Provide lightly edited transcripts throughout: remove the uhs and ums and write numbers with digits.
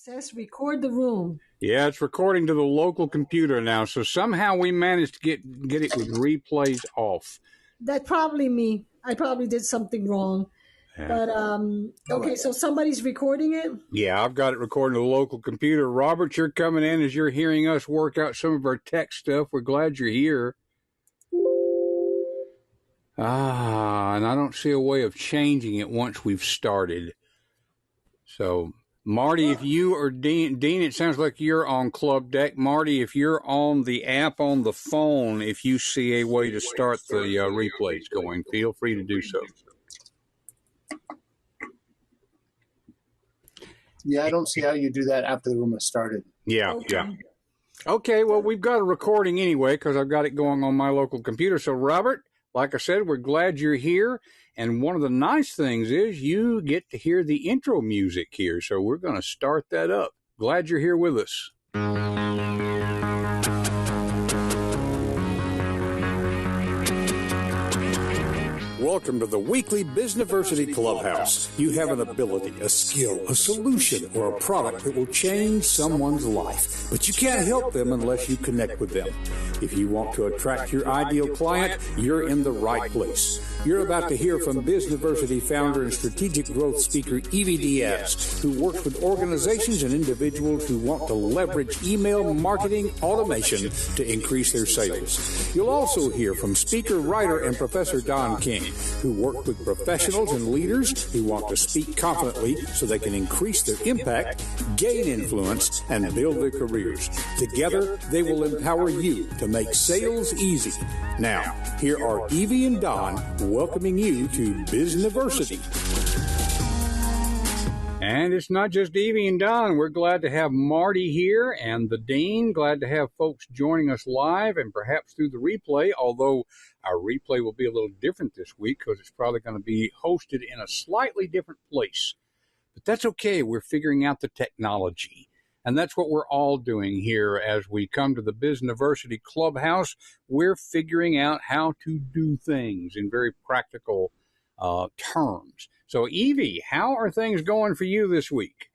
Says record the room. Yeah, it's recording to the local computer now. So somehow we managed to get it with replays off. That's probably me. I probably did something wrong. Yeah. But okay, so somebody's recording it? Yeah, I've got it recording to the local computer. Robert, you're coming in as you're hearing us work out some of our tech stuff. We're glad you're here. And I don't see a way of changing it once we've started. So, Marty, if you or Dean, it sounds like you're on Club Deck. Marty, if you're on the app on the phone, if you see a way to start the replays going, feel free to do so. Yeah, I don't see how you do that after the room has started. Yeah. Okay, well, we've got a recording anyway because I've got it going on my local computer. So, Robert, like I said, we're glad you're here. And one of the nice things is you get to hear the intro music here. So we're going to start that up. Glad you're here with us. Welcome to the weekly Bizniversity Clubhouse. You have an ability, a skill, a solution, or a product that will change someone's life. But you can't help them unless you connect with them. If you want to attract your ideal client, you're in the right place. You're about to hear from Bizniversity founder and strategic growth speaker Evie Diaz, who works with organizations and individuals who want to leverage email marketing automation to increase their sales. You'll also hear from speaker, writer, and Professor Don King, who work with professionals and leaders who want to speak confidently so they can increase their impact, gain influence, and build their careers. Together, they will empower you to make sales easy. Now, here are Evie and Don welcoming you to Bizniversity. And it's not just Evie and Don. We're glad to have Marty here and the Dean. Glad to have folks joining us live and perhaps through the replay, although our replay will be a little different this week because it's probably going to be hosted in a slightly different place. But that's okay. We're figuring out the technology. And that's what we're all doing here as we come to the Bizniversity Clubhouse. We're figuring out how to do things in very practical terms. So, Evie, how are things going for you this week?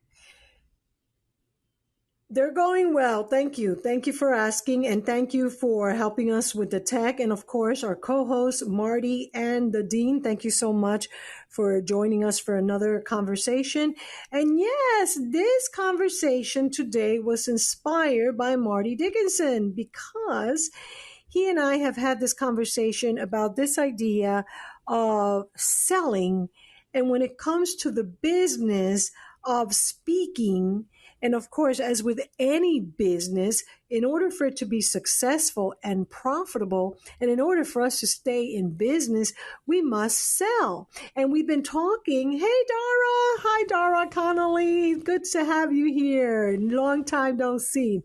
They're going well. Thank you. Thank you for asking, and thank you for helping us with the tech. And of course, our co-hosts, Marty and the Dean, thank you so much for joining us for another conversation. And yes, this conversation today was inspired by Marty Dickinson because he and I have had this conversation about this idea of selling. And when it comes to the business of speaking, and of course, as with any business, in order for it to be successful and profitable, and in order for us to stay in business, we must sell. And we've been talking, hey, Dara. Hi, Dara Connolly. Good to have you here. Long time don't see.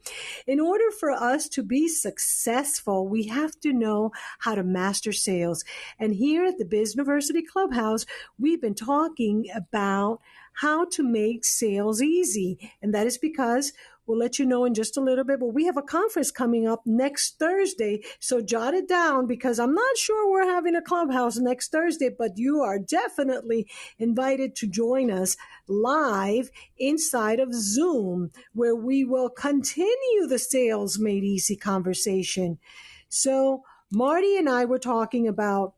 In order for us to be successful, we have to know how to master sales. And here at the Bizniversity Clubhouse, we've been talking about how to make sales easy. And that is because we'll let you know in just a little bit, but we have a conference coming up next Thursday. So jot it down because I'm not sure we're having a Clubhouse next Thursday, but you are definitely invited to join us live inside of Zoom, where we will continue the Sales Made Easy conversation. So Marty and I were talking about,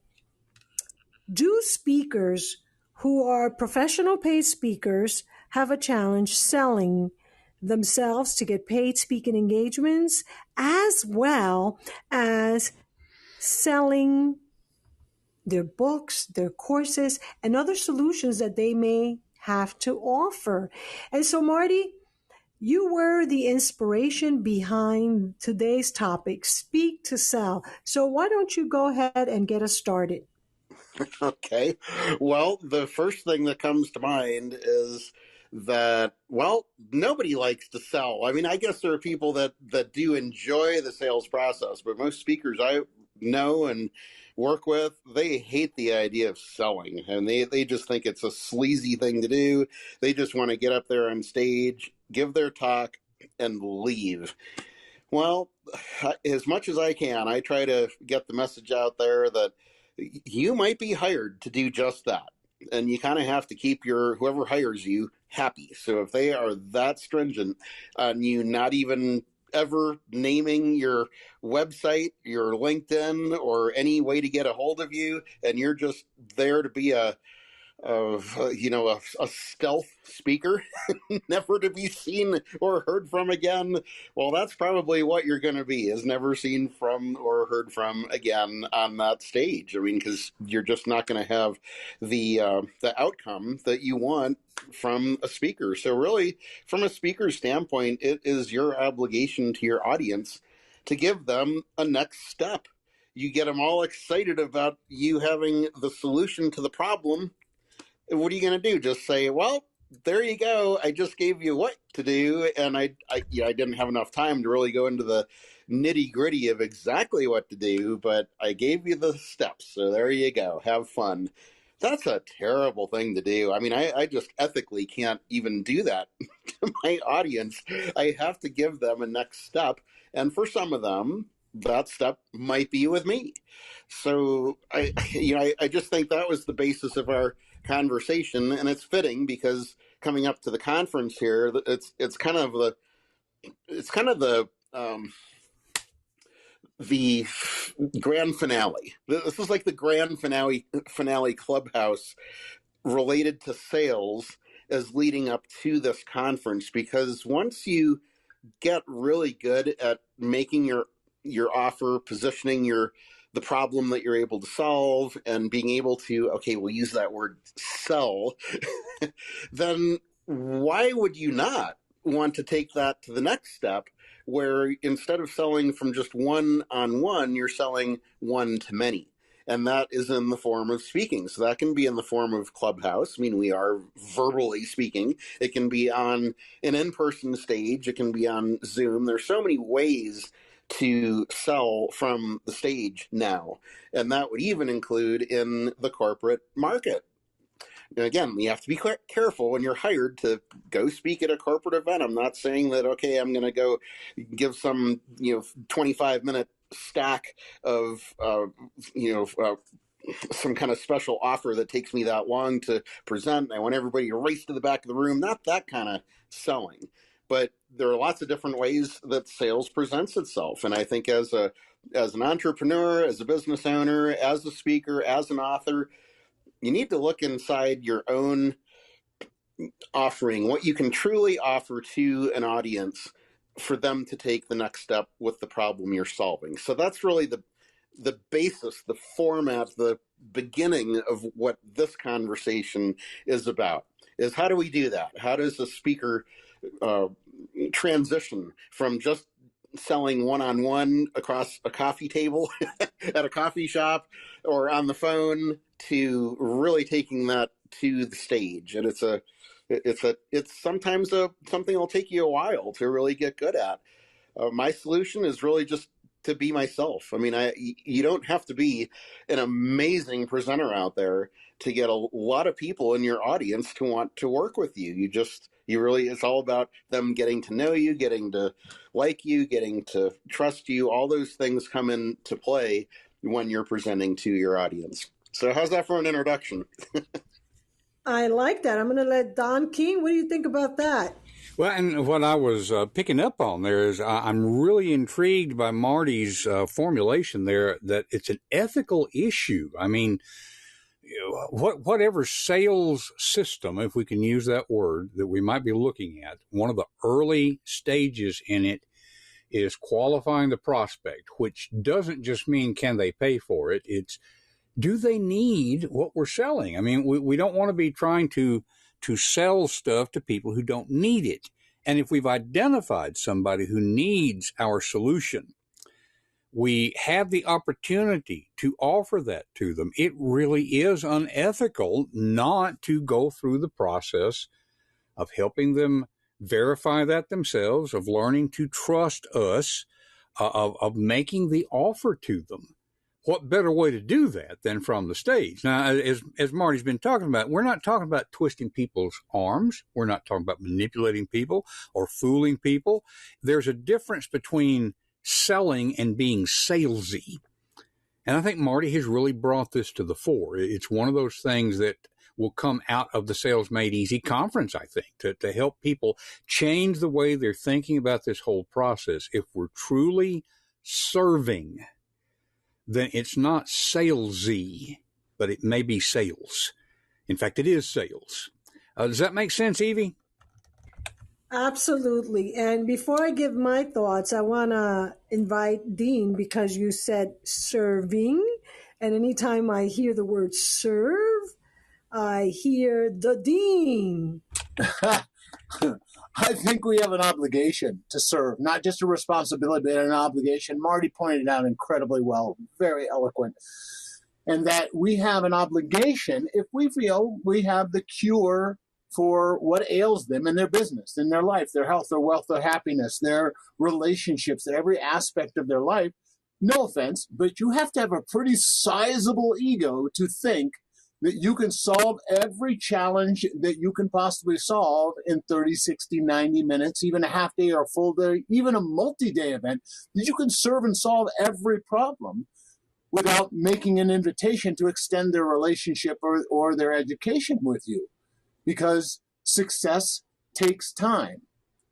do speakers who are professional paid speakers have a challenge selling themselves to get paid speaking engagements, as well as selling their books, their courses, and other solutions that they may have to offer? And so, Marty, you were the inspiration behind today's topic, Speak to Sell. So why don't you go ahead and get us started? Okay. Well, the first thing that comes to mind is that, well, nobody likes to sell. I mean, I guess there are people that do enjoy the sales process, but most speakers I know and work with, they hate the idea of selling, and they just think it's a sleazy thing to do. They just want to get up there on stage, give their talk, and leave. Well, as much as I can, I try to get the message out there that you might be hired to do just that. And you kind of have to keep whoever hires you happy. So if they are that stringent on you not even ever naming your website, your LinkedIn, or any way to get a hold of you, and you're just there to be a stealth speaker, never to be seen or heard from again, well, that's probably what you're going to be, is never seen from or heard from again on that stage. I mean, because you're just not going to have the outcome that you want from a speaker. So really, from a speaker's standpoint, it is your obligation to your audience to give them a next step. You get them all excited about you having the solution to the problem. What are you going to do? Just say, well, there you go. I just gave you what to do. And I didn't have enough time to really go into the nitty gritty of exactly what to do, but I gave you the steps. So there you go. Have fun. That's a terrible thing to do. I mean, I just ethically can't even do that to my audience. I have to give them a next step. And for some of them, that step might be with me. So I just think that was the basis of our conversation, and it's fitting because coming up to the conference here, it's kind of the grand finale. This is like the grand finale Clubhouse related to sales as leading up to this conference, because once you get really good at making your offer, positioning the problem that you're able to solve, and being able to, okay, we'll use that word sell, then why would you not want to take that to the next step, where instead of selling from just one-on-one, you're selling one to many? And that is in the form of speaking. So that can be in the form of Clubhouse. I mean, we are verbally speaking. It can be on an in-person stage. It can be on Zoom. There's so many ways to sell from the stage now. And that would even include in the corporate market. And again, you have to be careful when you're hired to go speak at a corporate event. I'm not saying that, okay, I'm going to go give some 25-minute stack of some kind of special offer that takes me that long to present. I want everybody to race to the back of the room. Not that kind of selling. But there are lots of different ways that sales presents itself. And I think as an entrepreneur, as a business owner, as a speaker, as an author, you need to look inside your own offering, what you can truly offer to an audience for them to take the next step with the problem you're solving. So that's really the basis, the format, the beginning of what this conversation is about, is how do we do that? How does a speaker transition from just selling one-on-one across a coffee table at a coffee shop or on the phone to really taking that to the stage? And it's sometimes something that'll take you a while to really get good at. My solution is really just to be myself. I mean, you don't have to be an amazing presenter out there to get a lot of people in your audience to want to work with you. It's all about them getting to know you, getting to like you, getting to trust you. All those things come into play when you're presenting to your audience. So how's that for an introduction? I like that. I'm going to let Don King. What do you think about that? Well, and what I was picking up on there is I'm really intrigued by Marty's formulation there, that it's an ethical issue. I mean, whatever sales system, if we can use that word, that we might be looking at, one of the early stages in it is qualifying the prospect, which doesn't just mean can they pay for it. It's, do they need what we're selling? I mean, we don't want to be trying to sell stuff to people who don't need it. And if we've identified somebody who needs our solution, we have the opportunity to offer that to them. It really is unethical not to go through the process of helping them verify that themselves, of learning to trust us, of making the offer to them. What better way to do that than from the stage? Now, as Marty's been talking about, we're not talking about twisting people's arms. We're not talking about manipulating people or fooling people. There's a difference between selling and being salesy. And I think Marty has really brought this to the fore. It's one of those things that will come out of the Sales Made Easy conference, I think, to help people change the way they're thinking about this whole process. If we're truly serving, then it's not salesy, but it may be sales. In fact, it is sales. Does that make sense, Evie? Absolutely. And before I give my thoughts, I want to invite Dean, because you said serving. And anytime I hear the word serve, I hear the Dean. I think we have an obligation to serve, not just a responsibility, but an obligation. Marty pointed out incredibly well, very eloquent, and that we have an obligation if we feel we have the cure for what ails them in their business, in their life, their health, their wealth, their happiness, their relationships, every aspect of their life. No offense, but you have to have a pretty sizable ego to think that you can solve every challenge that you can possibly solve in 30, 60, 90 minutes, even a half day or a full day, even a multi-day event, that you can serve and solve every problem without making an invitation to extend their relationship or their education with you. Because success takes time.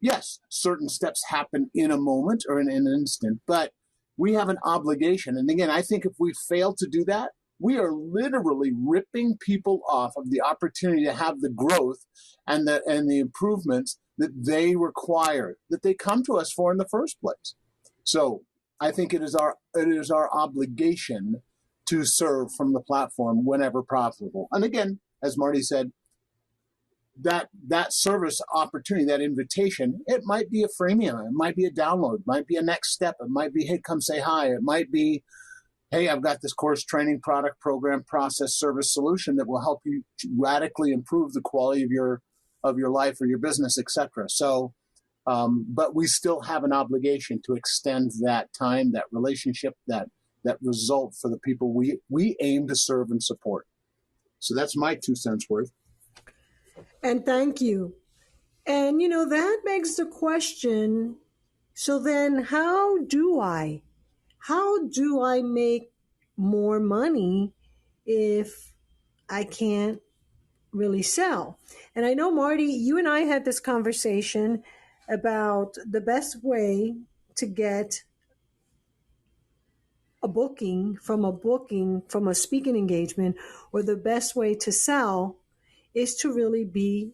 Yes, certain steps happen in a moment or in an instant, but we have an obligation. And again, I think if we fail to do that, we are literally ripping people off of the opportunity to have the growth and the improvements that they require, that they come to us for in the first place. So I think it is our obligation to serve from the platform whenever possible. And again, as Marty said, that service opportunity, that invitation, it might be a freemium, it might be a download, it might be a next step, it might be, hey, come say hi, it might be, hey, I've got this course, training, product, program, process, service, solution that will help you radically improve the quality of your life or your business, etc. So, but we still have an obligation to extend that time, that relationship, that result for the people we aim to serve and support. So that's my 2 cents worth. And thank you. And, that begs the question, so then how do I make more money if I can't really sell? And I know, Marty, you and I had this conversation about the best way to get a booking from a speaking engagement, or the best way to sell is to really be,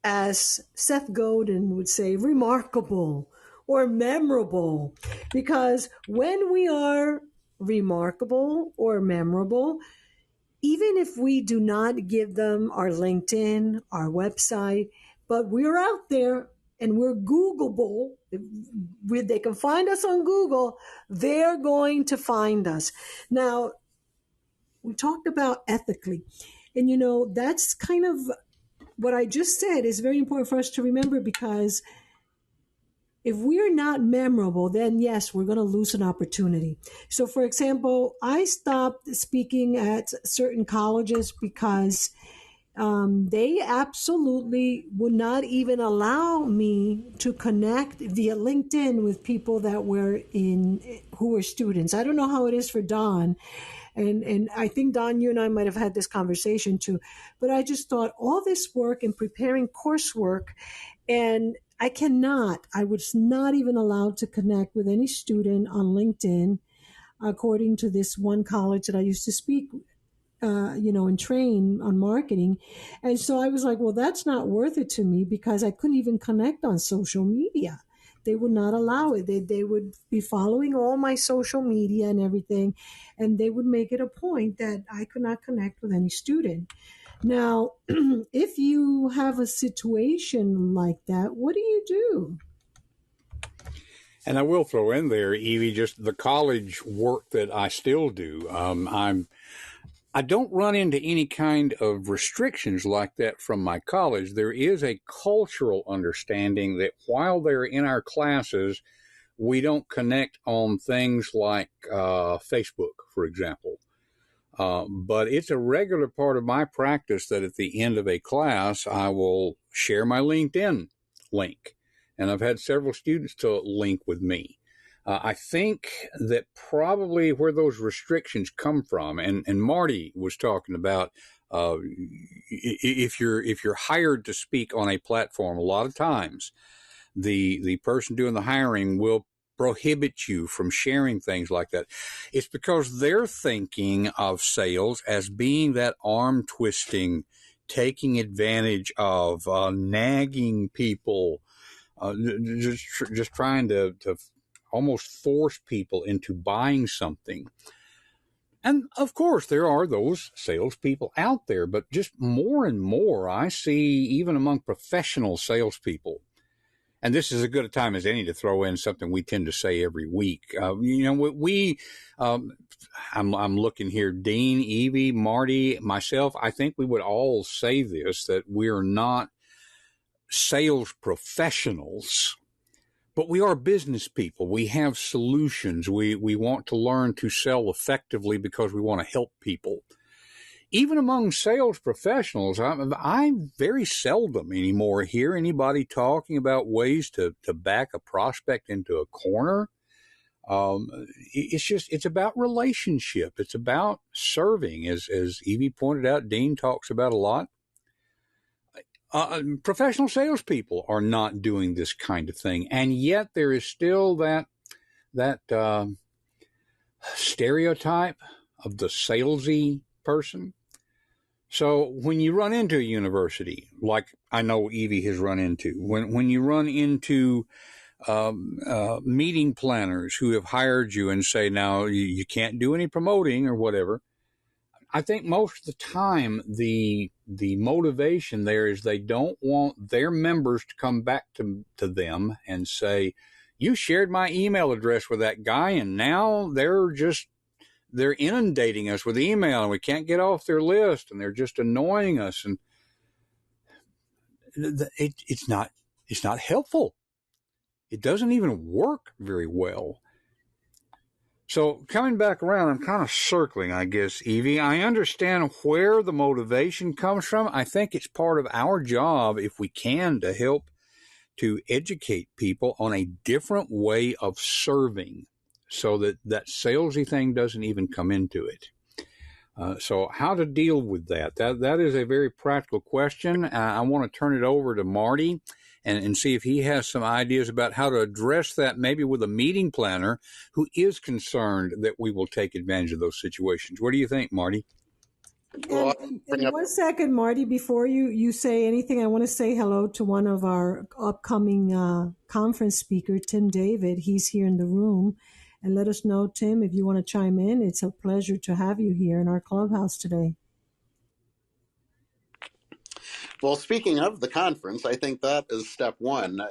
as Seth Godin would say, remarkable or memorable. Because when we are remarkable or memorable, even if we do not give them our LinkedIn, our website, but we're out there and we're Googleable, they can find us on Google, they're going to find us. Now, we talked about ethically, and that's kind of what I just said is very important for us to remember, because if we're not memorable, then yes, we're going to lose an opportunity. So, for example, I stopped speaking at certain colleges because they absolutely would not even allow me to connect via LinkedIn with people that who were students. I don't know how it is for Don. And I think, Don, you and I might have had this conversation too. But I just thought all this work in preparing coursework, and I was not even allowed to connect with any student on LinkedIn, according to this one college that I used to speak, and train on marketing. And so I was like, well, that's not worth it to me, because I couldn't even connect on social media. They would not allow it. They would be following all my social media and everything, and they would make it a point that I could not connect with any student. Now, if you have a situation like that, what do you do? And I will throw in there, Evie, just the college work that I still do. I don't run into any kind of restrictions like that from my college. There is a cultural understanding that while they're in our classes, we don't connect on things like Facebook, for example. But it's a regular part of my practice that at the end of a class, I will share my LinkedIn link. And I've had several students to link with me. I think that probably where those restrictions come from, and Marty was talking about If you're hired to speak on a platform, a lot of times the person doing the hiring will prohibit you from sharing things like that. It's because they're thinking of sales as being that arm twisting, taking advantage of, nagging people, just trying to almost force people into buying something. And of course, there are those salespeople out there, but just more and more I see, even among professional salespeople. And this is as good a time as any to throw in something we tend to say every week. I'm looking here, Dean, Evie, Marty, myself. I think we would all say this, that we're not sales professionals, but we are business people. We have solutions. We want to learn to sell effectively because we want to help people. Even among sales professionals, I very seldom anymore hear anybody talking about ways to back a prospect into a corner. It's about relationship. It's about serving, as Evie pointed out, Dean talks about a lot. Professional salespeople are not doing this kind of thing, and yet there is still that stereotype of the salesy person. So when you run into a university, like I know Evie has run into, when you run into meeting planners who have hired you and say, now you can't do any promoting or whatever, I think most of the time the motivation there is they don't want their members to come back to them and say, you shared my email address with that guy and now they're inundating us with email and we can't get off their list and they're just annoying us. And it's not helpful. It doesn't even work very well. So coming back around, I'm kind of circling, I guess, Evie. I understand where the motivation comes from. I think it's part of our job, if we can, to help to educate people on a different way of serving so that salesy thing doesn't even come into it. So how to deal with that? That is a very practical question. I want to turn it over to Marty and see if he has some ideas about how to address that, maybe with a meeting planner who is concerned that we will take advantage of those situations. What do you think, Marty? And 1 second, Marty, before you say anything, I want to say hello to one of our upcoming conference speaker, Tim David. He's here in the room. And let us know, Tim, if you want to chime in. It's a pleasure to have you here in our clubhouse today. Well, speaking of the conference, I think that is step one.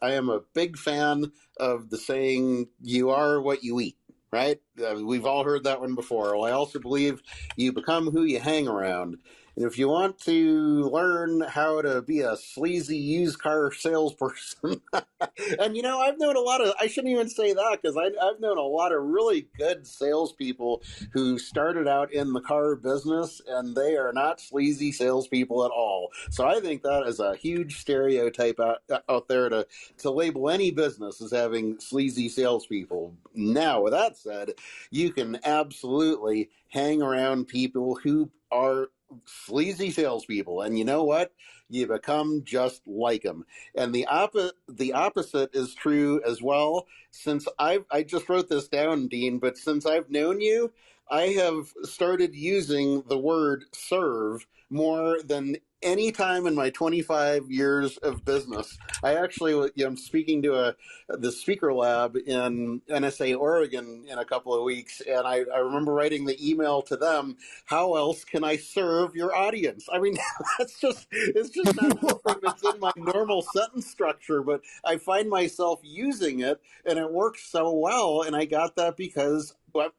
I am a big fan of the saying, you are what you eat, right? We've all heard that one before. Well, I also believe you become who you hang around. And if you want to learn how to be a sleazy used car salesperson, and I've known I shouldn't even say that because I've known a lot of really good salespeople who started out in the car business and they are not sleazy salespeople at all. So I think that is a huge stereotype out there to label any business as having sleazy salespeople. Now, with that said, you can absolutely hang around people who are sleazy salespeople, and you know what? You become just like them. And the opposite is true as well. Since I just wrote this down, Dean, but since I've known you, I have started using the word serve more than any time in my 25 years of business. I actually, I'm speaking to the speaker lab in NSA, Oregon in a couple of weeks, and I remember writing the email to them, how else can I serve your audience? I mean, it's just not something that's in my normal sentence structure, but I find myself using it, and it works so well, and I got that because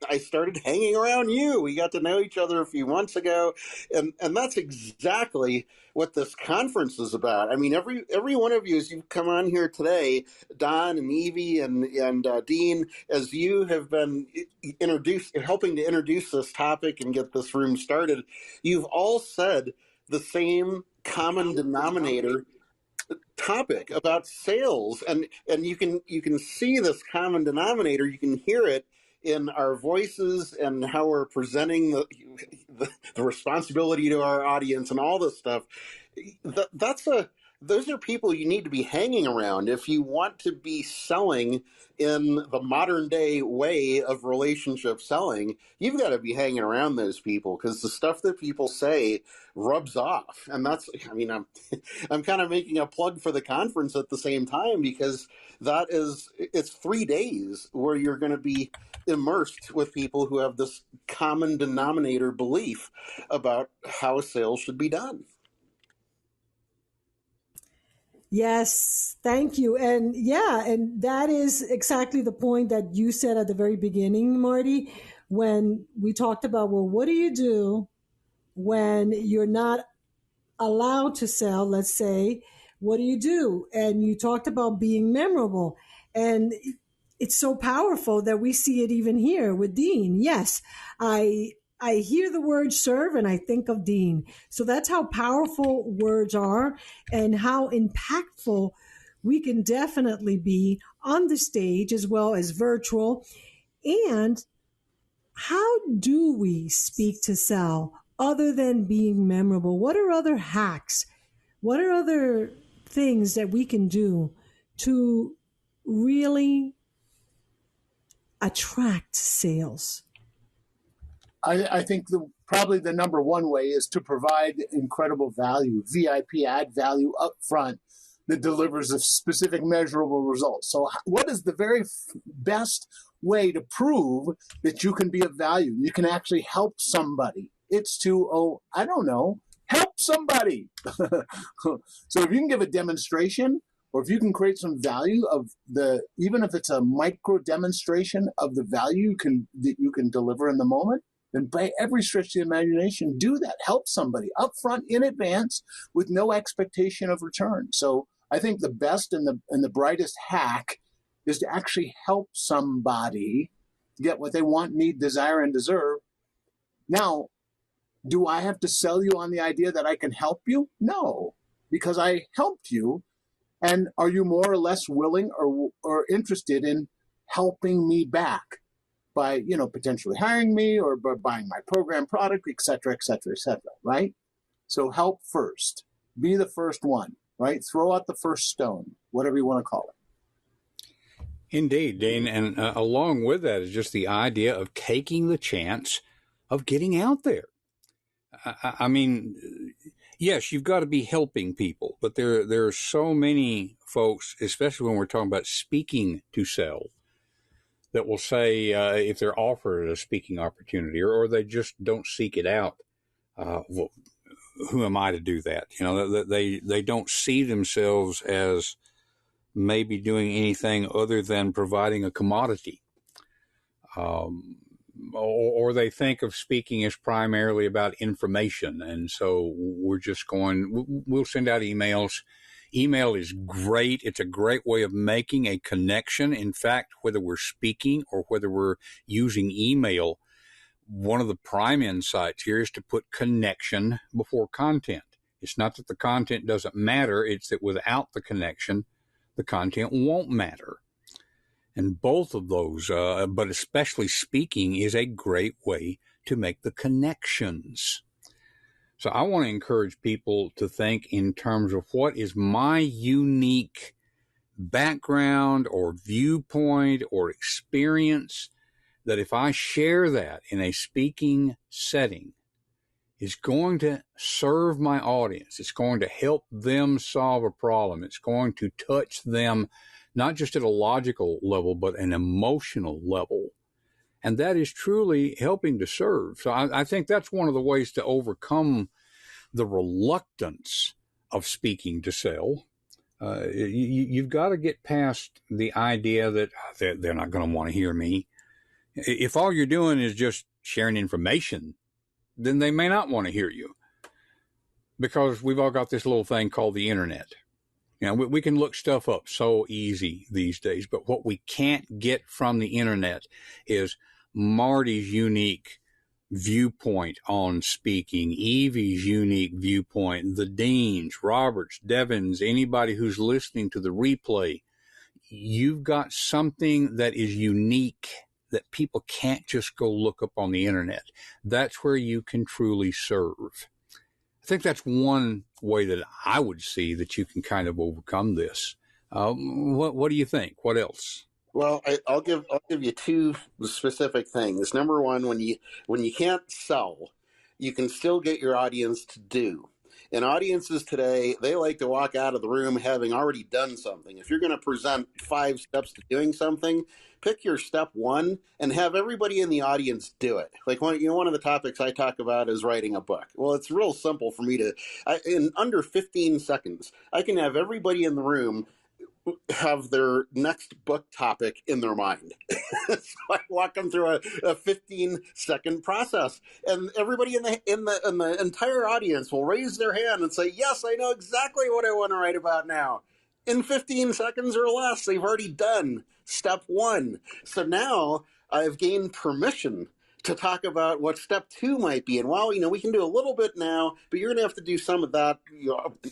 I started hanging around you. We got to know each other a few months ago, and that's exactly what this conference is about. I mean, every one of you, as you've come on here today, Don and Evie and Dean, as you have been helping to introduce this topic and get this room started, you've all said the same common denominator topic about sales, and you can see this common denominator, you can hear it in our voices and how we're presenting the responsibility to our audience and all this stuff. Those are people you need to be hanging around if you want to be selling in the modern day way of relationship selling. You've got to be hanging around those people, because the stuff that people say rubs off. And that's, I mean, I'm kind of making a plug for the conference at the same time, because it's 3 days where you're going to be immersed with people who have this common denominator belief about how a sale should be done. Yes, thank you. And yeah, and that is exactly the point that you said at the very beginning, Marty, when we talked about, well, what do you do when you're not allowed to sell, let's say? What do you do? And you talked about being memorable. And it's so powerful that we see it even here with Dean. Yes, I hear the word serve and I think of Dean. So that's how powerful words are and how impactful we can definitely be on the stage as well as virtual. And how do we speak to sell other than being memorable? What are other hacks? What are other things that we can do to really attract sales? I think probably the number one way is to provide incredible value, VIP, add value up front that delivers a specific measurable result. So what is the very best way to prove that you can be of value? You can actually help somebody. It's to, help somebody. So if you can give a demonstration, or if you can create some value even if it's a micro demonstration of the value that you can deliver in the moment, then by every stretch of the imagination, do that. Help somebody up front in advance with no expectation of return. So I think the best and the brightest hack is to actually help somebody get what they want, need, desire, and deserve. Now, do I have to sell you on the idea that I can help you? No, because I helped you. And are you more or less willing or interested in helping me back by, potentially hiring me or by buying my program, product, et cetera, right? So help first. Be the first one, right? Throw out the first stone, whatever you want to call it. Indeed, Dean. And along with that is just the idea of taking the chance of getting out there. I mean, yes, you've got to be helping people, but there are so many folks, especially when we're talking about speaking to sell, that will say if they're offered a speaking opportunity or they just don't seek it out, well, who am I to do that? They don't see themselves as maybe doing anything other than providing a commodity. Or they think of speaking as primarily about information. And so we'll send out emails. Email is great. It's a great way of making a connection. In fact, whether we're speaking or whether we're using email, one of the prime insights here is to put connection before content. It's not that the content doesn't matter. It's that without the connection, the content won't matter. And both of those, but especially speaking, is a great way to make the connections. So I want to encourage people to think in terms of what is my unique background or viewpoint or experience, that if I share that in a speaking setting, is going to serve my audience. It's going to help them solve a problem. It's going to touch them not just at a logical level, but an emotional level. And that is truly helping to serve. So I think that's one of the ways to overcome the reluctance of speaking to sell. You've got to get past the idea that they're not going to want to hear me. If all you're doing is just sharing information, then they may not want to hear you, because we've all got this little thing called the internet. We can look stuff up so easy these days, but what we can't get from the internet is Marty's unique viewpoint on speaking, Evie's unique viewpoint, the Deans, Roberts, Devins, anybody who's listening to the replay. You've got something that is unique that people can't just go look up on the internet. That's where you can truly serve. I think that's one way that I would see that you can kind of overcome this. What do you think? What else? Well, I'll give you two specific things. Number one, when you can't sell, you can still get your audience to do. And audiences today, they like to walk out of the room having already done something. If you're going to present 5 steps to doing something, pick your step 1 and have everybody in the audience do it. Like one of the topics I talk about is writing a book. Well, it's real simple for me to, in under 15 seconds, I can have everybody in the room have their next book topic in their mind. So I walk them through a 15-second process, and everybody in the entire audience will raise their hand and say, "Yes, I know exactly what I want to write about now." In 15 seconds or less, they've already done step 1. So now I've gained permission to talk about what step 2 might be. And while, we can do a little bit now, but you're going to have to do some of that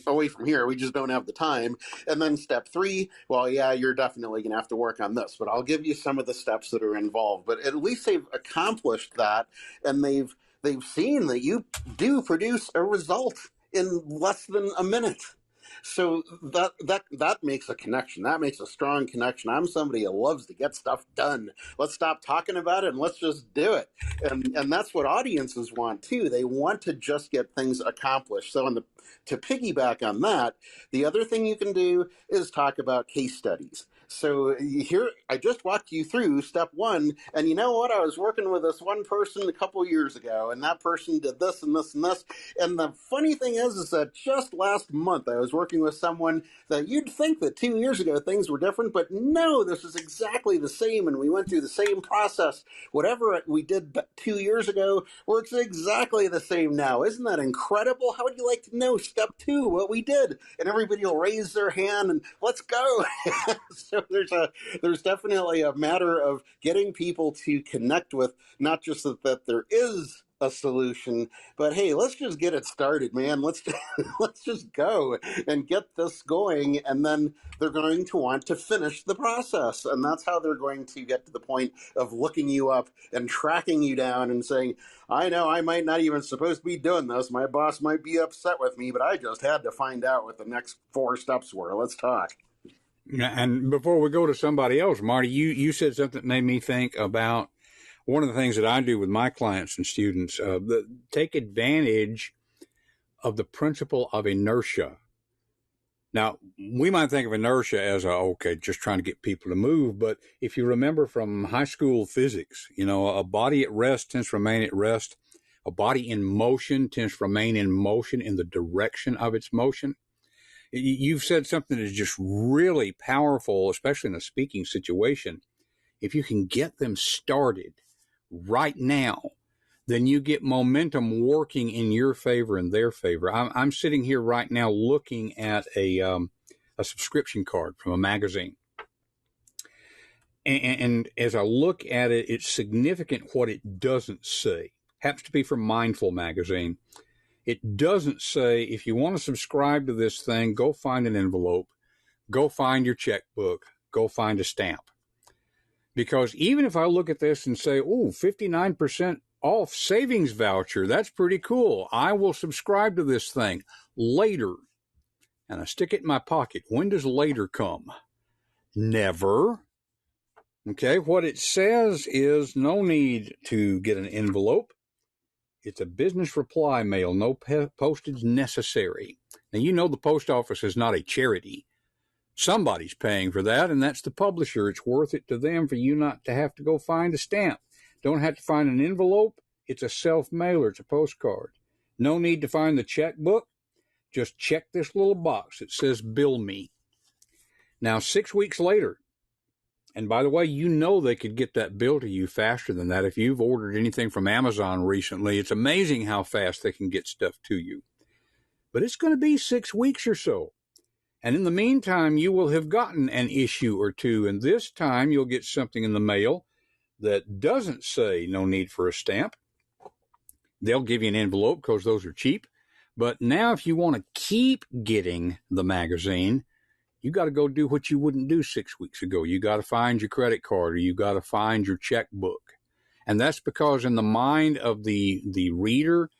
away from here. We just don't have the time. And then step 3, well, yeah, you're definitely going to have to work on this, but I'll give you some of the steps that are involved. But at least they've accomplished that, and they've seen that you do produce a result in less than a minute. So that makes a connection. That makes a strong connection. I'm somebody that loves to get stuff done. Let's stop talking about it and let's just do it. And that's what audiences want too. They want to just get things accomplished. So to piggyback on that, the other thing you can do is talk about case studies. So here, I just walked you through step 1, and you know what? I was working with this one person a couple years ago, and that person did this and this and this. And the funny thing is that just last month, I was working with someone that you'd think that 2 years ago things were different, but no, this is exactly the same, and we went through the same process. Whatever we did 2 years ago works exactly the same now. Isn't that incredible? How would you like to know step 2, what we did? And everybody will raise their hand and let's go. So there's definitely a matter of getting people to connect with not just that there is a solution, but hey, let's just get it started, man. Let's just go and get this going, and then they're going to want to finish the process, and that's how they're going to get to the point of looking you up and tracking you down and saying, I know I might not even supposed to be doing this. My boss might be upset with me, but I just had to find out what the next 4 steps were. Let's talk. And before we go to somebody else, Marty, you said something that made me think about one of the things that I do with my clients and students. Take advantage of the principle of inertia. Now, we might think of inertia as just trying to get people to move. But if you remember from high school physics, a body at rest tends to remain at rest. A body in motion tends to remain in motion in the direction of its motion. You've said something that is just really powerful, especially in a speaking situation. If you can get them started right now, then you get momentum working in your favor and their favor. I'm sitting here right now looking at a subscription card from a magazine. And as I look at it, it's significant what it doesn't say. Happens to be from Mindful magazine. It doesn't say, if you want to subscribe to this thing, go find an envelope, go find your checkbook, go find a stamp. Because even if I look at this and say, 59% off savings voucher, that's pretty cool. I will subscribe to this thing later. And I stick it in my pocket. When does later come? Never. Okay, what it says is no need to get an envelope. It's a business reply mail, no postage necessary. Now, the post office is not a charity. Somebody's paying for that, and that's the publisher. It's worth it to them for you not to have to go find a stamp. Don't have to find an envelope. It's a self-mailer. It's a postcard. No need to find the checkbook. Just check this little box. It says, bill me. Now, 6 weeks later, and by the way, they could get that bill to you faster than that. If you've ordered anything from Amazon recently, it's amazing how fast they can get stuff to you. But it's going to be 6 weeks or so. And in the meantime, you will have gotten an issue or two. And this time you'll get something in the mail that doesn't say no need for a stamp. They'll give you an envelope because those are cheap. But now if you want to keep getting the magazine, You got to go do what you wouldn't do 6 weeks ago. You got to find your credit card, or you got to find your checkbook. And that's because in the mind of the reader,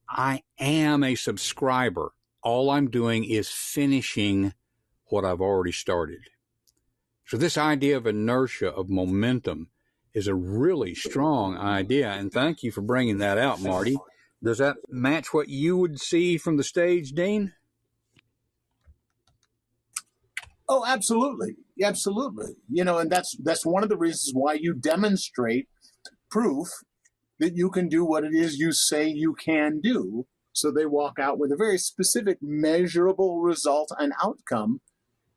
I am a subscriber. All I'm doing is finishing what I've already started. So this idea of inertia, of momentum, is a really strong idea. And thank you for bringing that out, Marty. Does that match what you would see from the stage, Dean? Oh, absolutely. Absolutely. And that's one of the reasons why you demonstrate proof that you can do what it is you say you can do. So they walk out with a very specific, measurable result and outcome.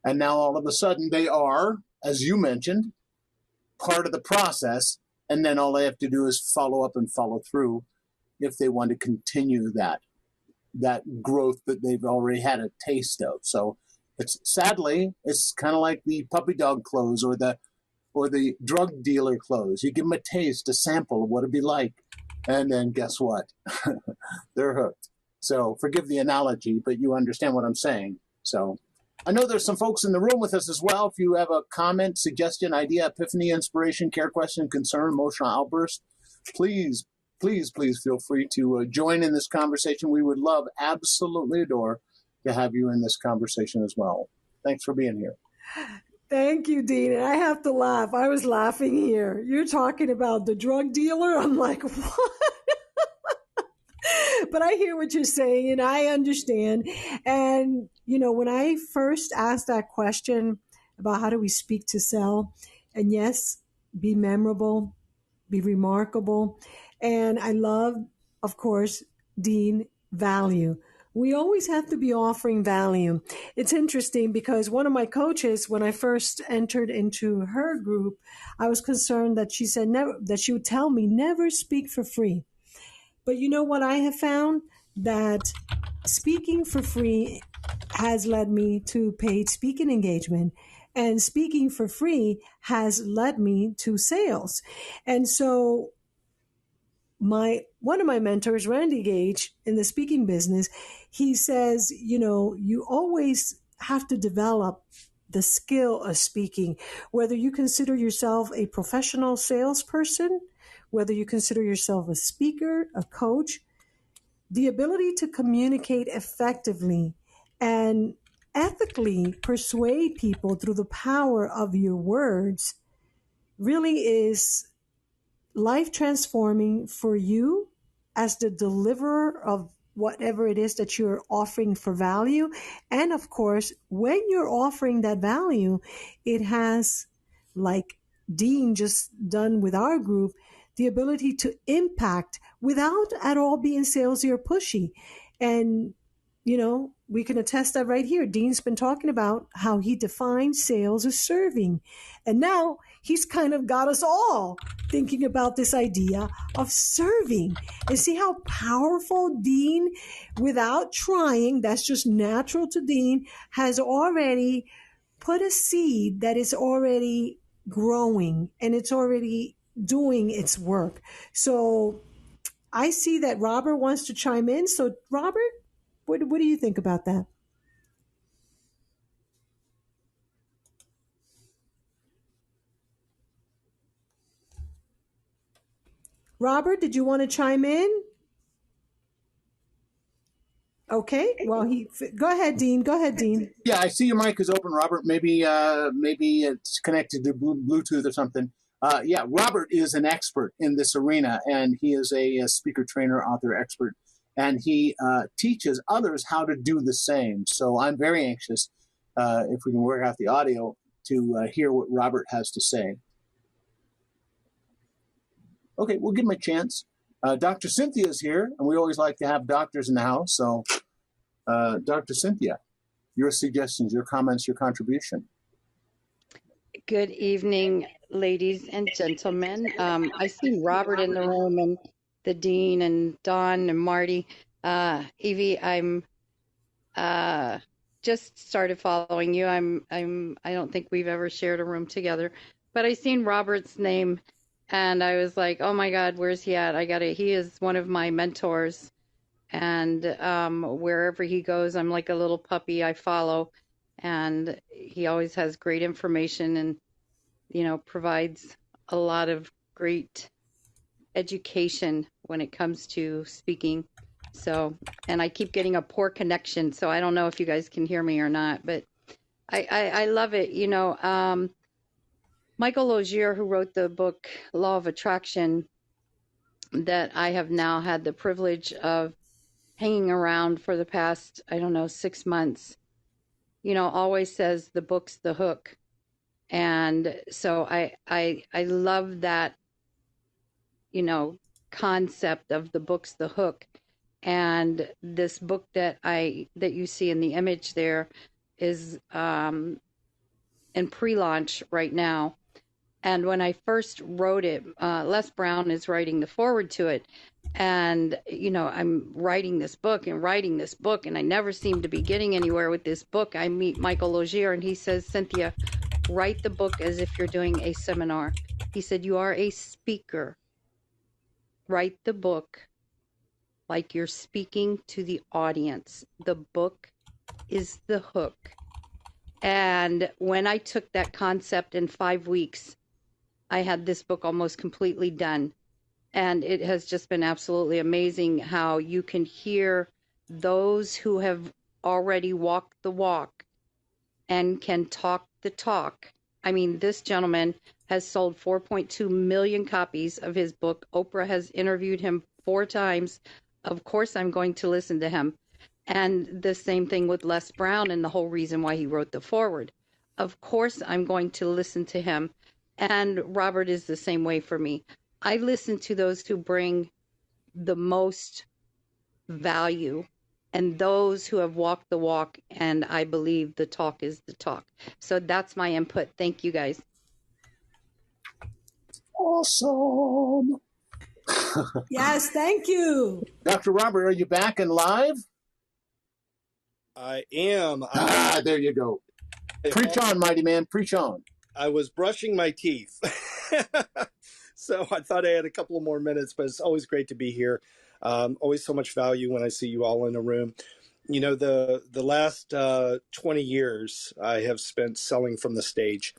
And now all of a sudden they are, as you mentioned, part of the process. And then all they have to do is follow up and follow through if they want to continue that growth that they've already had a taste of. So sadly, it's kind of like the puppy dog clothes or the drug dealer clothes. You give them a taste, a sample of what it'd be like. And then guess what? They're hooked. So forgive the analogy, but you understand what I'm saying. So I know there's some folks in the room with us as well. If you have a comment, suggestion, idea, epiphany, inspiration, care, question, concern, emotional outburst, please feel free to join in this conversation. We would love, absolutely adore, to have you in this conversation as well. Thanks for being here. Thank you, Dean. And I have to laugh. I was laughing here. You're talking about the drug dealer. I'm like, what? But I hear what you're saying and I understand. And, when I first asked that question about how do we speak to sell, and yes, be memorable, be remarkable. And I love, of course, Dean, value. We always have to be offering value. It's interesting because one of my coaches, when I first entered into her group, I was concerned that she said that she would tell me never speak for free. But you know what I have found? That speaking for free has led me to paid speaking engagement, and speaking for free has led me to sales. And so one of my mentors, Randy Gage, in the speaking business, he says, you always have to develop the skill of speaking, whether you consider yourself a professional salesperson, whether you consider yourself a speaker, a coach, the ability to communicate effectively and ethically persuade people through the power of your words really is life transforming for you as the deliverer of whatever it is that you're offering for value. And of course, when you're offering that value, it has, like Dean just done with our group, the ability to impact without at all being salesy or pushy. And, we can attest that right here. Dean's been talking about how he defines sales as serving. And now he's kind of got us all thinking about this idea of serving. And see how powerful Dean, without trying, that's just natural to Dean, has already put a seed that is already growing and it's already doing its work. So I see that Robert wants to chime in. So Robert, what do you think about that? Robert, did you want to chime in? Okay. Well, go ahead, Dean. Go ahead, Dean. Yeah, I see your mic is open, Robert. Maybe it's connected to Bluetooth or something. Yeah, Robert is an expert in this arena, and he is a speaker, trainer, author, expert, and he teaches others how to do the same. So I'm very anxious, if we can work out the audio, to hear what Robert has to say. Okay, we'll give him a chance. Dr. Cynthia is here, and we always like to have doctors in the house. So, Dr. Cynthia, your suggestions, your comments, your contribution. Good evening, ladies and gentlemen. I see Robert in the room and the Dean and Don and Marty. Evie, I'm just started following you. I don't think we've ever shared a room together, but I seen Robert's name and I was like, oh my God, where's he at? He is one of my mentors, and wherever he goes, I'm like a little puppy. I follow. and he always has great information and, provides a lot of great education when it comes to speaking. So, and I keep getting a poor connection, so I don't know if you guys can hear me or not, but I love it. Michael Lozier, who wrote the book Law of Attraction, that I have now had the privilege of hanging around for the past, I don't know, 6 months, always says the book's the hook. And so I love that, concept of the book's the hook. And this book that you see in the image there is in pre-launch right now. And when I first wrote it, Les Brown is writing the foreword to it. And, I'm writing this book, and I never seem to be getting anywhere with this book. I meet Michael Lozier, and he says, Cynthia, write the book as if you're doing a seminar. He said, you are a speaker. Write the book like you're speaking to the audience. The book is the hook. And when I took that concept in 5 weeks, I had this book almost completely done. And it has just been absolutely amazing how you can hear those who have already walked the walk and can talk the talk. I mean, this gentleman has sold 4.2 million copies of his book. Oprah has interviewed him 4 times. Of course, I'm going to listen to him. And the same thing with Les Brown and the whole reason why he wrote the foreword. Of course, I'm going to listen to him. And Robert is the same way for me. I listen to those who bring the most value and those who have walked the walk, and I believe the talk is the talk. So that's my input. Thank you, guys. Awesome. Yes, thank you. Dr. Robert, are you back and live? I am. There you go. Preach on, mighty man. Preach on. I was brushing my teeth. So I thought I had a couple of more minutes, but it's always great to be here. Always so much value when I see you all in a room. The last 20 years I have spent selling from the stage,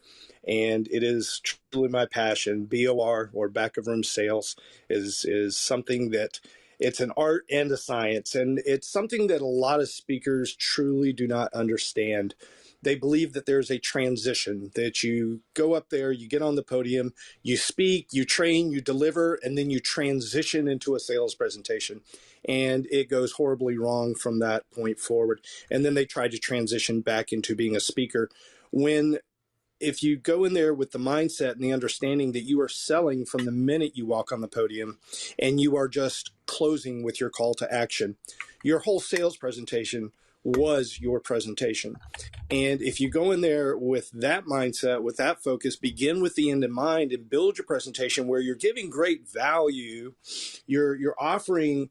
and it is truly my passion. BOR, or back of room sales, is something that it's an art and a science, and it's something that a lot of speakers truly do not understand. They believe that there's a transition, that you go up there, you get on the podium, you speak, you train, you deliver, and then you transition into a sales presentation. And it goes horribly wrong from that point forward. And then they try to transition back into being a speaker. If you go in there with the mindset and the understanding that you are selling from the minute you walk on the podium, and you are just closing with your call to action, your whole sales presentation was your presentation. And if you go in there with that mindset, with that focus, begin with the end in mind and build your presentation where you're giving great value, you're offering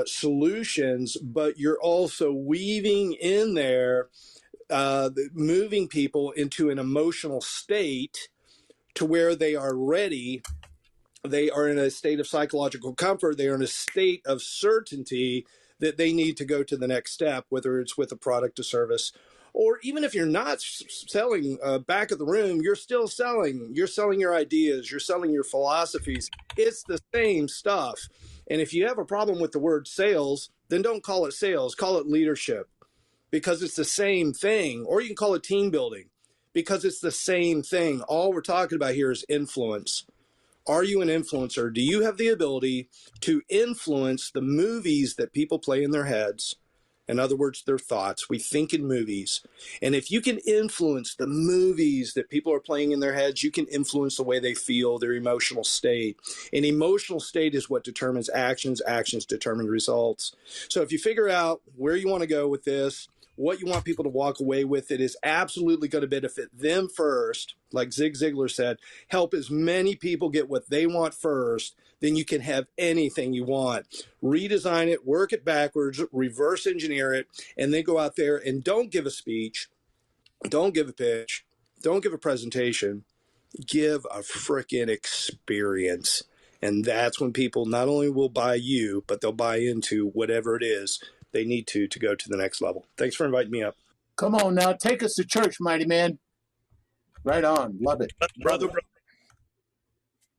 solutions, but you're also weaving in there, moving people into an emotional state to where they are ready. They are in a state of psychological comfort. They are in a state of certainty that they need to go to the next step, whether it's with a product or service, or even if you're not selling back of the room, you're still selling. You're selling your ideas. You're selling your philosophies. It's the same stuff. And if you have a problem with the word sales, then don't call it sales. Call it leadership, because it's the same thing. Or you can call it team building, because it's the same thing. All we're talking about here is influence. Are you an influencer? Do you have the ability to influence the movies that people play in their heads? In other words, their thoughts. We think in movies. And if you can influence the movies that people are playing in their heads, you can influence the way they feel, their emotional state. An emotional state is what determines actions. Actions determine results. So if you figure out where you want to go with this, what you want people to walk away with, it is absolutely going to benefit them first. Like Zig Ziglar said, help as many people get what they want first, then you can have anything you want. Redesign it, work it backwards, reverse engineer it, and then go out there and don't give a speech, don't give a pitch, don't give a presentation, give a frickin' experience. And that's when people not only will buy you, but they'll buy into whatever it is they need to go to the next level. Thanks for inviting me up. Come on now, take us to church, mighty man. Right on. Love it. Brother.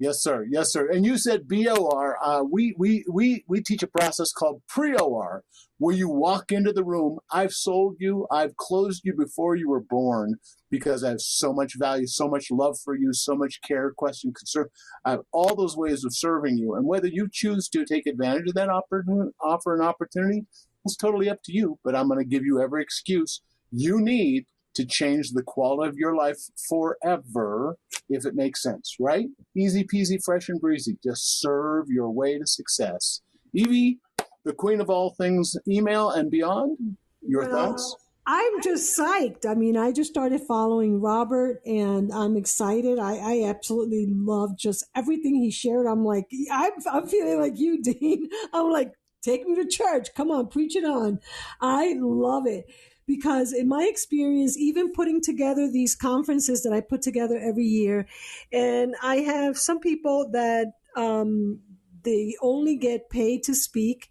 Yes, sir. Yes, sir. And you said BOR. We teach a process called pre-OR, where you walk into the room. I've sold you. I've closed you before you were born because I have so much value, so much love for you, so much care, question, concern. I have all those ways of serving you. And whether you choose to take advantage of that offer an opportunity, it's totally up to you. But I'm going to give you every excuse you need to change the quality of your life forever, if it makes sense, right? Easy peasy, fresh and breezy. Just serve your way to success. Evie, the queen of all things email and beyond, your thoughts? I'm just psyched. I mean, I just started following Robert and I'm excited. I absolutely love just everything he shared. I'm like, I'm feeling like you, Dean. I'm like, take me to church. Come on, preach it on. I love it. Because in my experience, even putting together these conferences that I put together every year, and I have some people that they only get paid to speak,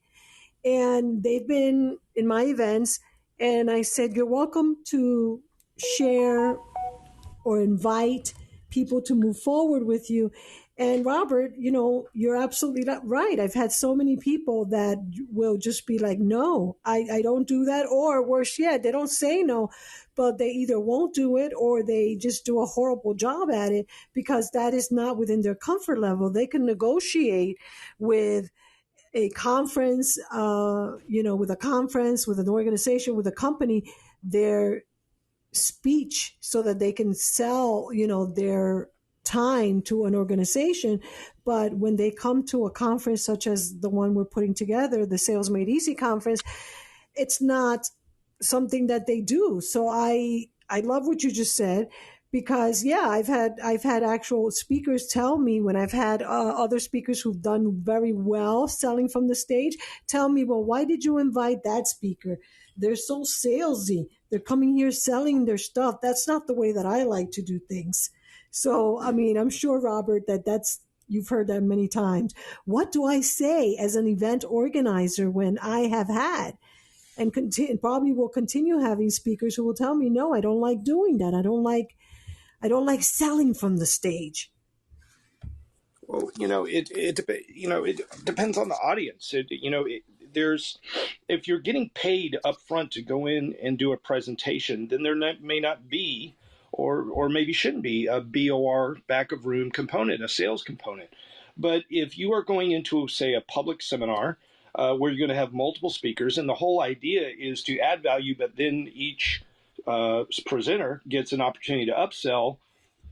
and they've been in my events, and I said, you're welcome to share or invite people to move forward with you. And Robert, you're absolutely not right. I've had so many people that will just be like, no, I don't do that. Or worse yet, they don't say no, but they either won't do it or they just do a horrible job at it because that is not within their comfort level. They can negotiate with a conference, with an organization, with a company, their speech so that they can sell, their time to an organization. But when they come to a conference such as the one we're putting together, the Sales Made Easy conference, it's not something that they do. So I love what you just said because I've had actual speakers tell me when I've had other speakers who've done very well selling from the stage tell me, well, why did you invite that speaker? They're so salesy. They're coming here selling their stuff. That's not the way that I like to do things. So, I mean, I'm sure, Robert, you've heard that many times. What do I say as an event organizer when I have had and probably will continue having speakers who will tell me, no, I don't like doing that. I don't like selling from the stage. Well, it depends on the audience. If you're getting paid up front to go in and do a presentation, then there may not be, or maybe shouldn't be, a BOR, back of room component, a sales component. But if you are going into, say, a public seminar where you're going to have multiple speakers, and the whole idea is to add value, but then each presenter gets an opportunity to upsell,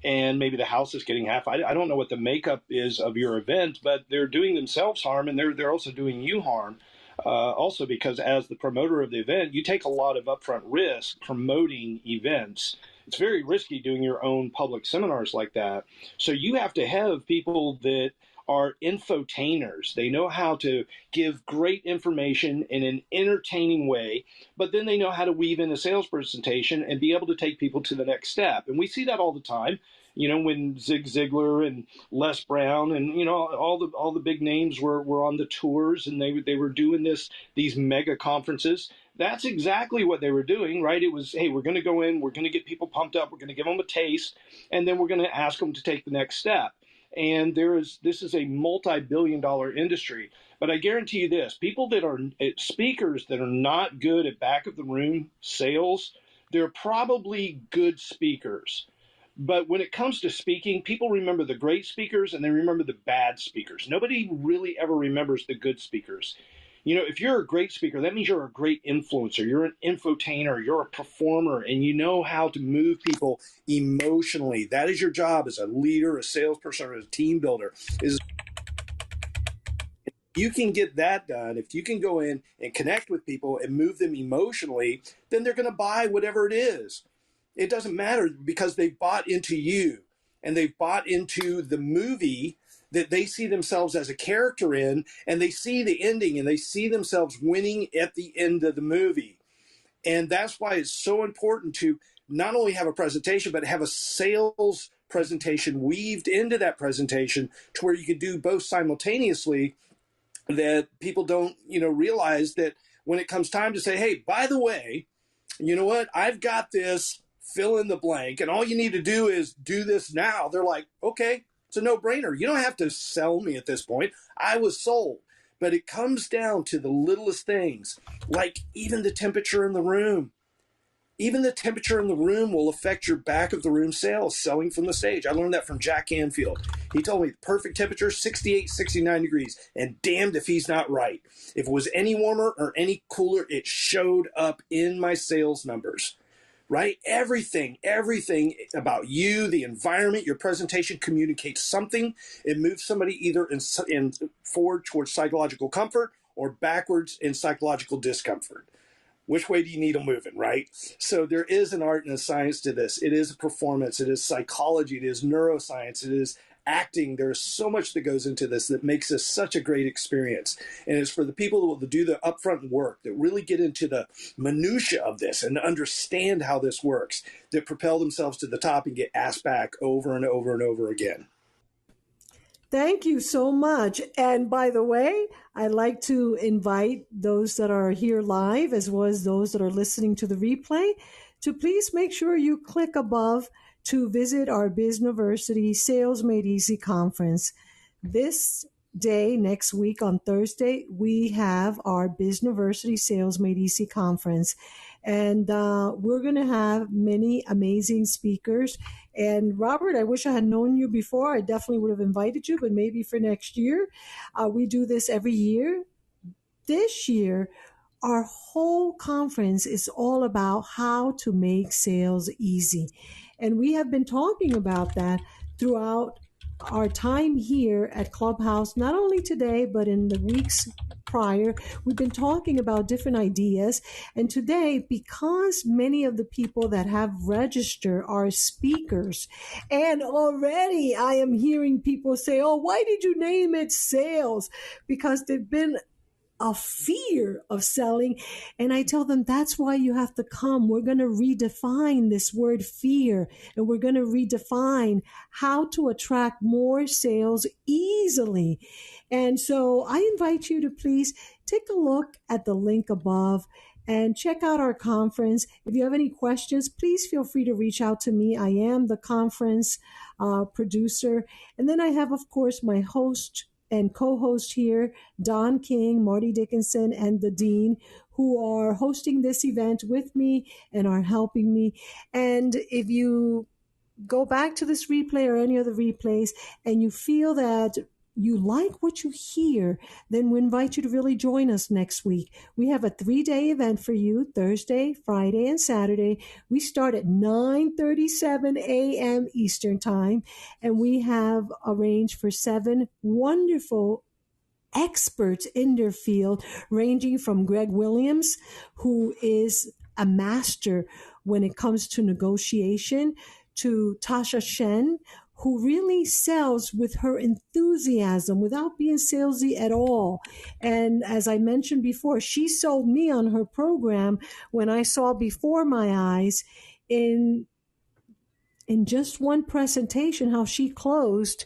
and maybe the house is getting half. I don't know what the makeup is of your event, but they're doing themselves harm, and they're also doing you harm. Also, because as the promoter of the event, you take a lot of upfront risk promoting events. It's very risky doing your own public seminars like that. So you have to have people that are infotainers. They know how to give great information in an entertaining way, but then they know how to weave in a sales presentation and be able to take people to the next step. And we see that all the time. When Zig Ziglar and Les Brown and all the big names were on the tours and they were doing these mega conferences. That's exactly what they were doing, right? It was, hey, we're going to go in, we're going to get people pumped up, we're going to give them a taste, and then we're going to ask them to take the next step. And this is a multi-billion-dollar industry. But I guarantee you this: people that are speakers that are not good at back of the room sales, they're probably good speakers. But when it comes to speaking, people remember the great speakers and they remember the bad speakers. Nobody really ever remembers the good speakers. If you're a great speaker, that means you're a great influencer. You're an infotainer. You're a performer, and you know how to move people emotionally. That is your job as a leader, a salesperson, or a team builder. You can get that done. If you can go in and connect with people and move them emotionally, then they're going to buy whatever it is. It doesn't matter because they've bought into you and they've bought into the movie that they see themselves as a character in, and they see the ending and they see themselves winning at the end of the movie. And that's why it's so important to not only have a presentation, but have a sales presentation weaved into that presentation to where you can do both simultaneously, that people don't, realize that when it comes time to say, hey, by the way, you know what? I've got this, fill in the blank, and all you need to do is do this now. They're like, okay, it's a no-brainer. You don't have to sell me at this point. I was sold. But it comes down to the littlest things, like even the temperature in the room. Even the temperature in the room will affect your back of the room sales, selling from the stage. I learned that from Jack Canfield. He told me the perfect temperature, 68, 69 degrees, and damned if he's not right. If it was any warmer or any cooler, it showed up in my sales numbers, right? Everything about you, the environment, your presentation communicates something. It moves somebody either in forward towards psychological comfort or backwards in psychological discomfort. Which way do you need them moving, right? So there is an art and a science to this. It is a performance. It is psychology. It is neuroscience. It is acting. There's so much that goes into this that makes this such a great experience. And it's for the people that do the upfront work, that really get into the minutia of this and understand how this works, that propel themselves to the top and get asked back over and over and over again. Thank you so much. And by the way, I'd like to invite those that are here live, as well as those that are listening to the replay, to please make sure you click above to visit our Bizniversity Sales Made Easy conference. This day, next week on Thursday, we have our Bizniversity Sales Made Easy conference. And we're going to have many amazing speakers. And Robert, I wish I had known you before. I definitely would have invited you, but maybe for next year. We do this every year. This year, our whole conference is all about how to make sales easy. And we have been talking about that throughout our time here at Clubhouse, not only today, but in the weeks prior. We've been talking about different ideas. And today, because many of the people that have registered are speakers, and already I am hearing people say, oh, why did you name it sales? Because they've been a fear of selling. And I tell them, that's why you have to come. We're going to redefine this word fear, and we're going to redefine how to attract more sales easily. And so I invite you to please take a look at the link above and check out our conference. If you have any questions, please feel free to reach out to me. I am the conference producer. And then I have, of course, my host and co-host here, Don King, Marty Dickinson, and the Dean, who are hosting this event with me and are helping me. And if you go back to this replay or any other replays and you feel that you like what you hear, then we invite you to really join us next week. We have a 3-day event for you, Thursday, Friday, and Saturday. We start at 9:37 a.m. Eastern Time, and we have arranged for 7 wonderful experts in their field, ranging from Greg Williams, who is a master when it comes to negotiation, to Tasha Shen, who really sells with her enthusiasm without being salesy at all. And as I mentioned before, she sold me on her program when I saw before my eyes in just one presentation how she closed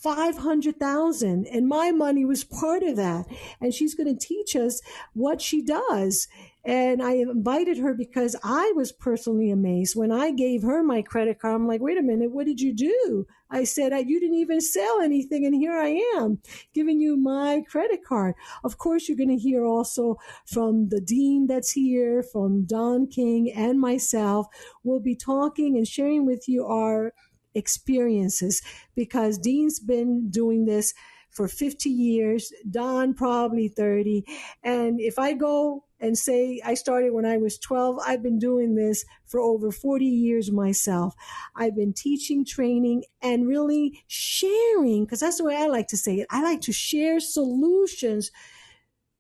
$500,000, and my money was part of that. And she's going to teach us what she does. And I invited her because I was personally amazed. When I gave her my credit card, I'm like, wait a minute, what did you do? I said, you didn't even sell anything, and here I am giving you my credit card. Of course, you're going to hear also from the Dean that's here, from Don King, and myself. We'll be talking and sharing with you our experiences, because Dean's been doing this for 50 years, Don probably 30. And if I go and say I started when I was 12, I've been doing this for over 40 years myself. I've been teaching, training, and really sharing, because that's the way I like to say it. I like to share solutions,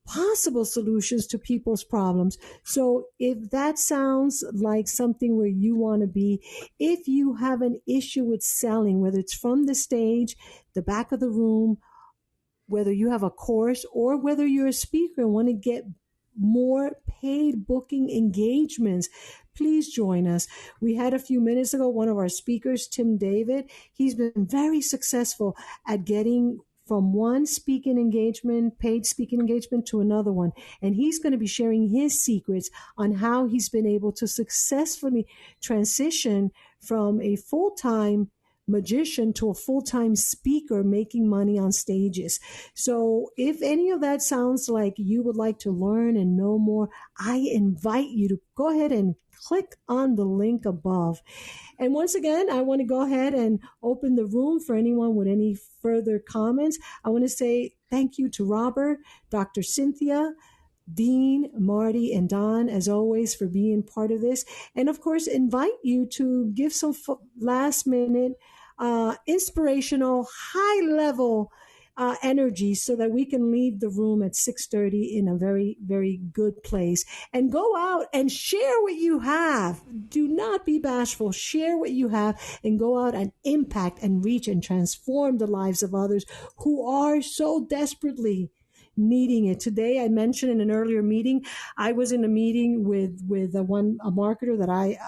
possible solutions to people's problems. So if that sounds like something where you want to be, if you have an issue with selling, whether it's from the stage, the back of the room, whether you have a course, or whether you're a speaker and want to get more paid booking engagements, please join us. We had a few minutes ago one of our speakers, Tim David. He's been very successful at getting from one speaking engagement, paid speaking engagement, to another one. And he's going to be sharing his secrets on how he's been able to successfully transition from a full-time magician to a full-time speaker making money on stages. So if any of that sounds like you would like to learn and know more, I invite you to go ahead and click on the link above. And once again, I want to go ahead and open the room for anyone with any further comments. I want to say thank you to Robert, Dr. Cynthia, Dean, Marty, and Don, as always, for being part of this. And of course, invite you to give some last minute, inspirational, high level energy so that we can leave the room at 6:30 in a very, very good place. And go out and share what you have. Do not be bashful. Share what you have and go out and impact and reach and transform the lives of others who are so desperately needing it. Today, I mentioned in an earlier meeting, I was in a meeting with a marketer that I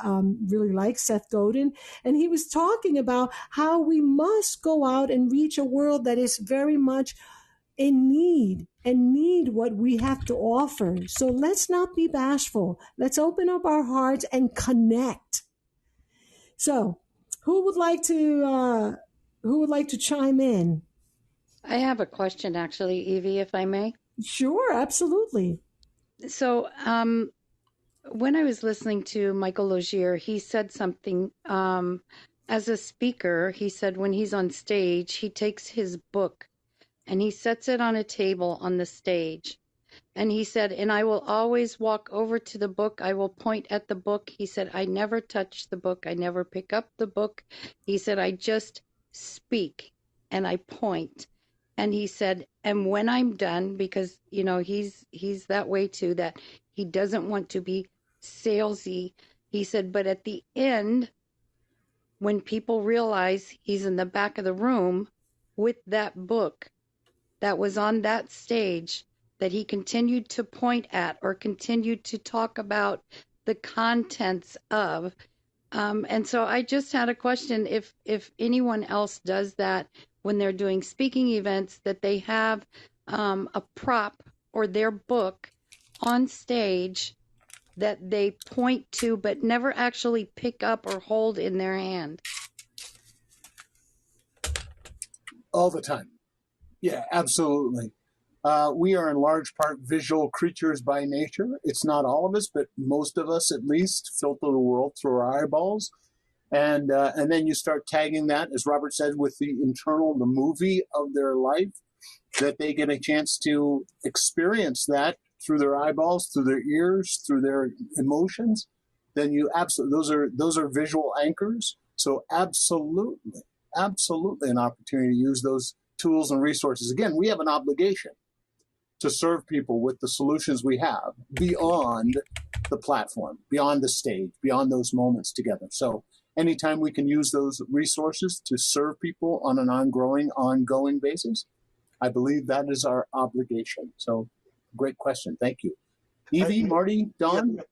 really like, Seth Godin, and he was talking about how we must go out and reach a world that is very much in need and need what we have to offer. So let's not be bashful. Let's open up our hearts and connect. So, who would like to chime in? I have a question, actually, Evie, if I may. Sure, absolutely. So, when I was listening to Michael Logier, he said something, as a speaker, he said when he's on stage, he takes his book and he sets it on a table on the stage. And he said, and I will always walk over to the book. I will point at the book. He said, I never touch the book. I never pick up the book. He said, I just speak and I point. And he said, and when I'm done, because, you know, he's that way too, that he doesn't want to be salesy. He said, but at the end, when people realize he's in the back of the room with that book that was on that stage, that he continued to point at or continued to talk about the contents of. And so I just had a question, if anyone else does that when they're doing speaking events, that they have a prop or their book on stage that they point to but never actually pick up or hold in their hand. All the time. Yeah, absolutely. We are in large part visual creatures by nature. It's not all of us, but most of us at least filter the world through our eyeballs. And then you start tagging that, as Robert said, with the movie of their life, that they get a chance to experience that through their eyeballs, through their ears, through their emotions. Then you absolutely, those are visual anchors. So absolutely an opportunity to use those tools and resources. Again, we have an obligation to serve people with the solutions we have beyond the platform, beyond the stage, beyond those moments together. So anytime we can use those resources to serve people on an ongoing basis, I believe that is our obligation. So great question. Thank you. Evie, Marty, Don? Yeah,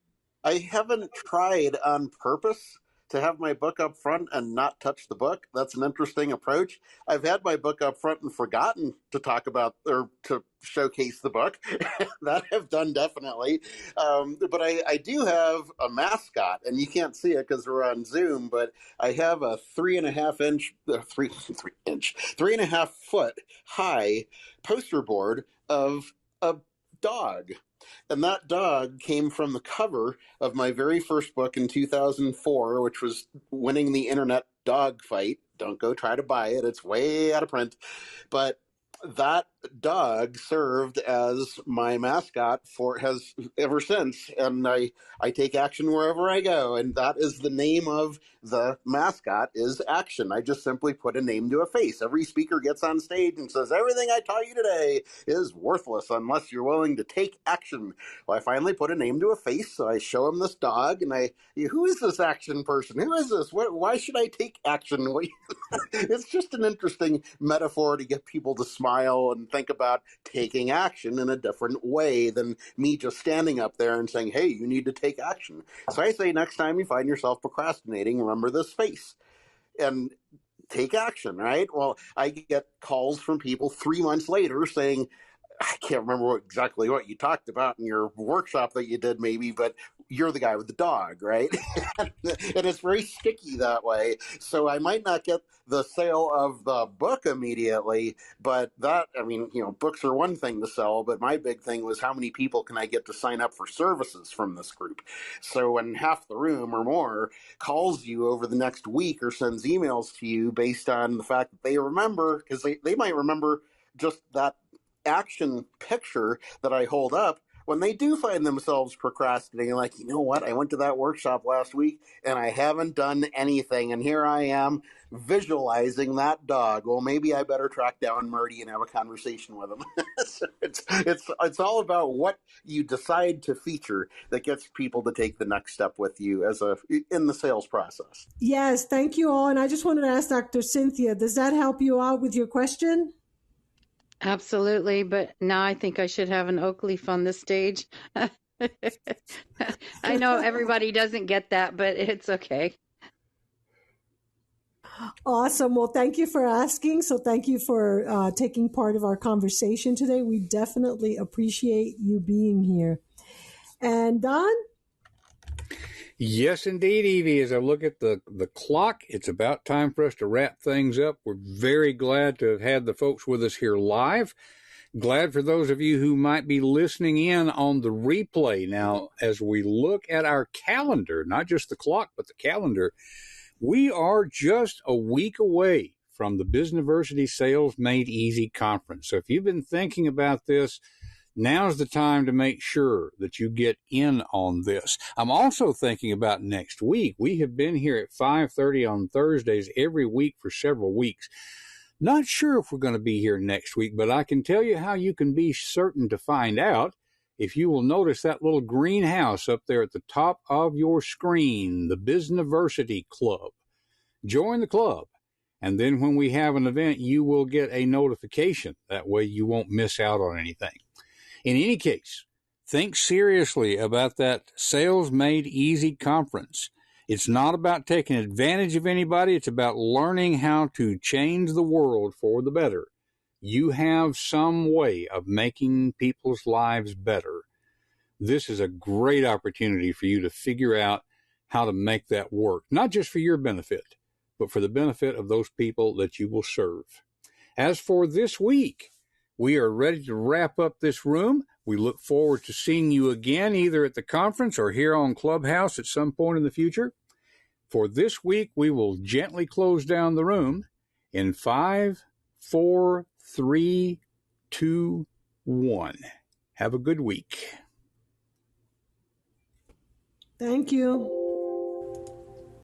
I haven't tried on purpose to have my book up front and not touch the book. That's an interesting approach. I've had my book up front and forgotten to talk about or to showcase the book. That I've done definitely. But I do have a mascot, and you can't see it because we're on Zoom, but I have a 3.5 foot high poster board of a dog. And that dog came from the cover of my very first book in 2004, which was Winning the Internet Dog Fight. Don't go try to buy it. It's way out of print. But that dog served as my mascot has ever since. And I take action wherever I go. And that is the name of the mascot is Action. I just simply put a name to a face. Every speaker gets on stage and says, everything I taught you today is worthless unless you're willing to take action. Well, I finally put a name to a face. So I show him this dog and who is this action person? Who is this? Why should I take action? It's just an interesting metaphor to get people to smile and think about taking action in a different way than me just standing up there and saying, hey, you need to take action. So I say next time you find yourself procrastinating, remember this face. And take action, right? Well, I get calls from people 3 months later saying, I can't remember exactly what you talked about in your workshop that you did, maybe, but you're the guy with the dog, right? And it's very sticky that way. So I might not get the sale of the book immediately, but that, I mean, books are one thing to sell, but my big thing was how many people can I get to sign up for services from this group? So when half the room or more calls you over the next week or sends emails to you based on the fact that they remember, because they might remember just that action picture that I hold up when they do find themselves procrastinating, like, you know what, I went to that workshop last week and I haven't done anything, and here I am visualizing that dog. Well, maybe I better track down Marty and have a conversation with him. So it's all about what you decide to feature that gets people to take the next step with you in the sales process. Yes, thank you all. And I just wanted to ask Dr. Cynthia, does that help you out with your question? Absolutely, but now I think I should have an oak leaf on this stage. I know everybody doesn't get that, but it's okay. Awesome. Well, thank you for asking. So thank you for taking part of our conversation today. We definitely appreciate you being here. And Don? Yes, indeed, Evie. As I look at the clock, it's about time for us to wrap things up. We're very glad to have had the folks with us here live. Glad for those of you who might be listening in on the replay. Now, as we look at our calendar, not just the clock, but the calendar, we are just a week away from the Bizniversity Sales Made Easy Conference. So if you've been thinking about this, now's the time to make sure that you get in on this. I'm also thinking about next week. We have been here at 5:30 on Thursdays every week for several weeks. Not sure if we're going to be here next week, but I can tell you how you can be certain to find out. If you will notice that little greenhouse up there at the top of your screen, the Bizniversity Club. Join the club. And then when we have an event, you will get a notification. That way you won't miss out on anything. In any case, think seriously about that Sales Made Easy conference. It's not about taking advantage of anybody. It's about learning how to change the world for the better. You have some way of making people's lives better. This is a great opportunity for you to figure out how to make that work, not just for your benefit, but for the benefit of those people that you will serve. As for this week, we are ready to wrap up this room. We look forward to seeing you again, either at the conference or here on Clubhouse at some point in the future. For this week, we will gently close down the room in 5, 4, 3, 2, 1. Have a good week. Thank you.